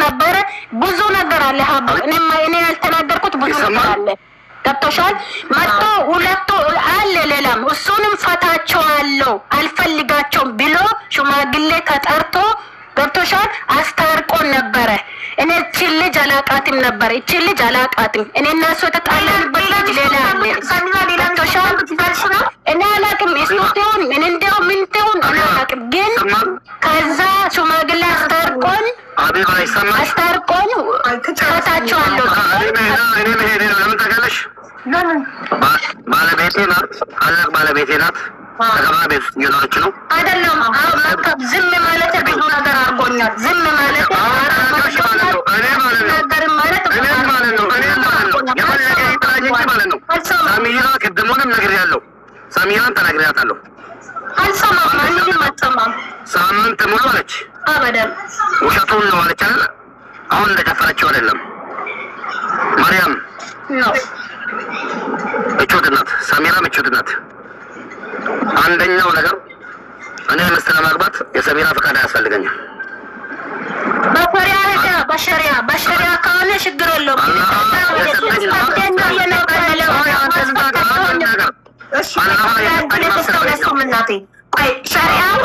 ነበር ብዙ ነገር አለ ሀቡ እኔ ያልተናገርኩት ብዙ ነገር አለ ገብቶሻል መጥቶ ሁለቱ አለ ሌላም እሱንም ፈታቸዋለሁ አልፈልጋቸውም ብሎ ሽማግሌ ተጠርቶ ገብቶሻል አስታርቆን ነበረ እኔ ልጅ አላቃትም ነበር እቺ ልጅ አላቃትም እኔ እና እሱ ተጣላንበት ልጅ ሌላ አለ ገብቶሻል እኔ አላቅም እስቶን ምን እንደው ምን ተውን እኔ አላቅም ግን ከዛ ሽማግሌ አስታርቆን አስታርቆን ፈታቸዋለሁ እኔ መሄድ ለምን ተገለሽ ባለቤቴ ናት አላቅ ባለቤቴ ናት ተቀባ ቤት እየኖረች ነው አይደለም አሁን ዝም ማለት ብዙ ነገር አርጎኛል ዝም ማለት ሳሚራ ቅድሙንም ነግሬያለሁ ሳሚራን ተናግሬያታለሁ አልሰማም ማንንም አልሰማም ሳምንት ሙሉ አለች አበደን ውሸቱን ነው አለች አይደል አሁን እንደጨፈረችው አይደለም ማርያም ነው እቾት ናት ሳሚራ እቾት ናት አንደኛው ነገር እኔ ምስት ለማግባት የሰሚራ ፈቃድ ያስፈልገኛል በሸሪያ ከሆነ ችግር የለውም ሸሪያው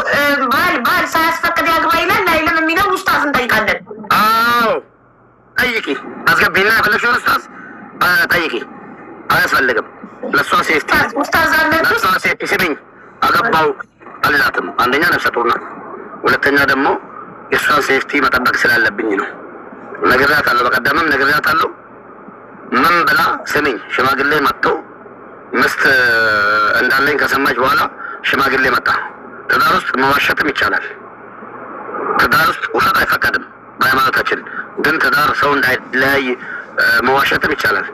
ባል ሳያስፈቅድ ያግባ ይላል አይልም የሚለው ኡስታዝ እንጠይቃለን አዎ ጠይቂ አስገቢና የፈለግሽውን ኡስታዝ ጠይቂ አያስፈልግም ለሷ ሴፍቲ ኡስታዝ አለ ለሷ ሴፍቲ ሲብኝ አገባው አልላትም አንደኛ ነፍሰ ጡር ናት ሁለተኛ ደግሞ የሷን ሴፍቲ መጠበቅ ስላለብኝ ነው ነግሬያታለሁ በቀደምም ነግሬያታለሁ ምን ብላ ስሚኝ ሽማግሌ መጥቶ ምስት እንዳለኝ ከሰማች በኋላ ሽማግሌ መጣ ትዳር ውስጥ መዋሸትም ይቻላል ትዳር ውስጥ ውሸት አይፈቀድም በሃይማኖታችን ግን ትዳር ሰው እንዳይለያይ መዋሸትም ይቻላል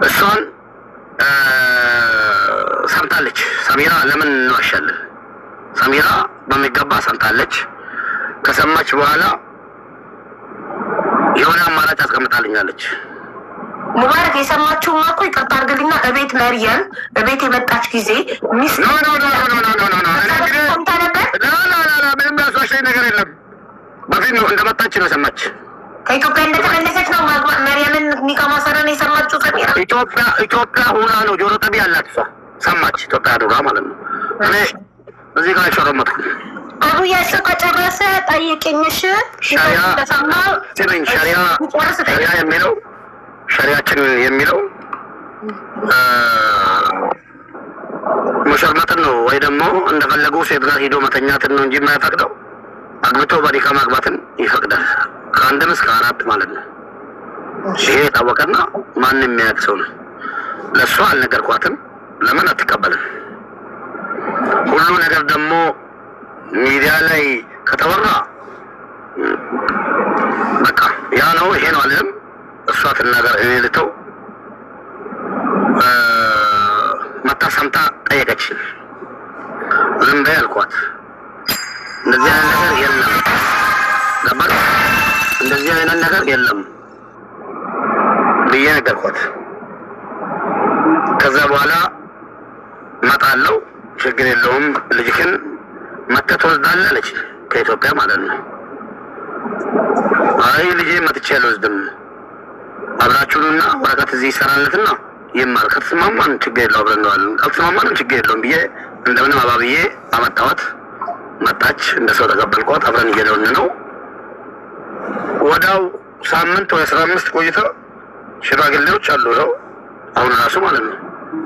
እሷን ሰምታለች ሰሚራ ለምን እንዋሻለን ሰሚራ በሚገባ ሰምታለች ከሰማች በኋላ የሆነ አማራጭ አስቀምጣልኛለች ሙባረክ የሰማችው ማቆ ይቅርታ አድርግልኝና እቤት መርየም እቤት የመጣች ጊዜ ሚስት ኖ ምንም ያስዋሸኝ ነገር የለም በፊት ነው እንደመጣች ነው ሰማች ከኢትዮጵያ እንደተመለሰች ነው መርየምን ኒካ ማሰረን የሰማችው ሰሚራ ኢትዮጵያ ሁና ነው ጆሮ ጠቢ ያላት እሷ ሰማች ኢትዮጵያ ዱራ ማለት ነው እኔ እዚህ ጋር ሸረመጥኩ አቡ ያሰ ከጨረሰ ጠይቅኝሽ ሸሪያ የሚለው ሸሪያችን የሚለው መሸርመትን ነው ወይ ደግሞ እንደፈለጉ ሴት ጋር ሂዶ መተኛትን ነው እንጂ የማይፈቅደው አግብቶ በኒካ ማግባትን ይፈቅዳል ከአንድም እስከ አራት ማለት ነው ይሄ የታወቀና ማንም የሚያውቅ ሰው ነው ለእሷ አልነገርኳትም ለምን አትቀበልም ሁሉ ነገር ደግሞ ሚዲያ ላይ ከተወራ በቃ ያ ነው ይሄ ነው አለም እሷ ትናገር እኔ ልተው መታ ሰምታ ጠየቀች ዝም በይ አልኳት እንደዚህ አይነት ነገር የለም ገባሽ እንደዚህ አይነት ነገር የለም ብዬ ነገርኳት ከዛ በኋላ መጣለው ችግር የለውም ልጅክን መተህ ትወስዳለህ አለች ከኢትዮጵያ ማለት ነው አይ ልጄ መጥቼ አልወስድም አብራችሁንና ወረቀት እዚህ ይሰራለትና ይማር ከተስማማን ችግር የለውም ብለናል ካልተስማማንም ችግር የለውም ብዬ እንደምንም አባብዬ አመጣኋት መጣች እንደ ሰው ተቀበልኳት አብረን እየኖርን ነው ወዳው ሳምንት ወይ 15 ቆይታ ሽማግሌዎች አሉ ነው አሁን ራሱ ማለት ነው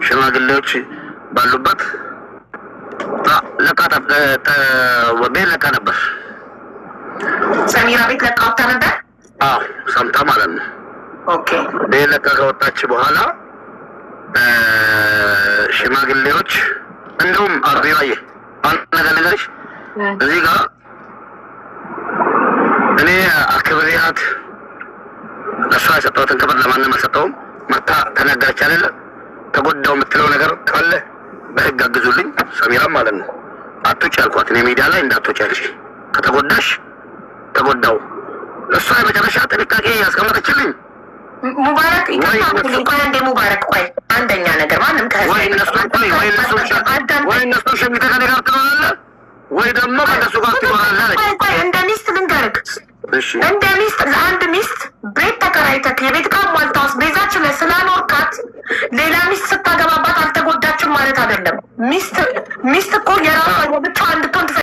ሽማግሌዎች ባሉበት ለቃታ ወቤት ለቃ ነበር ሰሚራ ቤት ለቃ ወጣ ነበር አዎ ሰምታ ማለት ነው ኦኬ ቤት ለቃ ከወጣች በኋላ ሽማግሌዎች እንደውም አርቢዋዬ አንድ ነገር ልንገርሽ እዚህ ጋር እኔ አክብሬያት እሷ የሰጠሁትን ክብር ለማንም አልሰጠውም መታ ተናገረች አይደለ ተጎዳው የምትለው ነገር ካለ በህግ አግዙልኝ ሰሚራም ማለት ነው አትውጪ አልኳት እኔ ሚዲያ ላይ እንዳትወጪ አልሽ ከተጎዳሽ ተጎዳው እሷ የመጨረሻ ጥንቃቄ ያስቀመጠችልኝ ሙባረክ እንደ ሙባረክ ቆይ አንደኛ ነገር ማንም ወይ እነሱ ሸሚተ ከኔ ጋር ትኖራለህ ወይ ደግሞ ከእነሱ ጋር ትኖራለህ ቆይ እንደ ሚስት ልንገርህ እንደ ሚስት ለአንድ ሚስት ቤት ተከራይተህ የቤት ዕቃ ሟልታስ ቤዛችን ላይ ስላኖርካት ሌላ ሚስት ስታገባባት አልተጎዳችም ማለት አይደለም። ሚስት እኮ የራሷ ብቻ